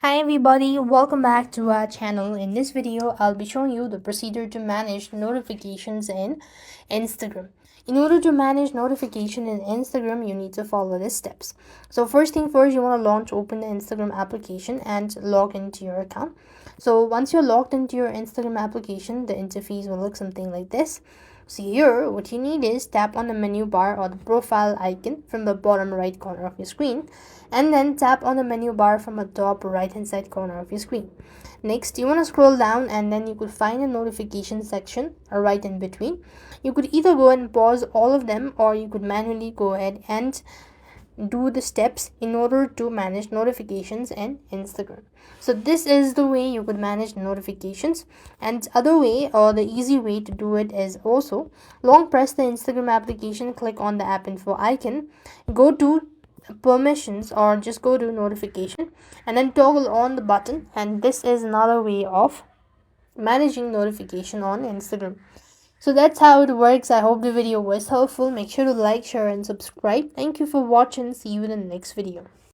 Hi everybody, welcome back to our channel. In this video, I'll be showing you the procedure to manage notifications in Instagram. In order to manage notification in Instagram, you need to follow these steps. So first thing first, you want to open the Instagram application and log into your account. So once you're logged into your Instagram application, the interface will look something like this. So here, what you need is tap on the menu bar or the profile icon from the bottom right corner of your screen, and then tap on the menu bar from the top right hand side corner of your screen. Next, you want to scroll down and then you could find a notification section right in between. You could either go and pause all of them, or you could manually go ahead and do the steps in order to manage notifications in Instagram. So this is the way you could manage notifications. And other way, or the easy way to do it, is also long press the Instagram application, click on the app info icon, go to permissions or just go to notification, and then toggle on the button. And this is another way of managing notification on Instagram. So that's how it works. I hope the video was helpful. Make sure to like, share and subscribe. Thank you for watching. See you in the next video.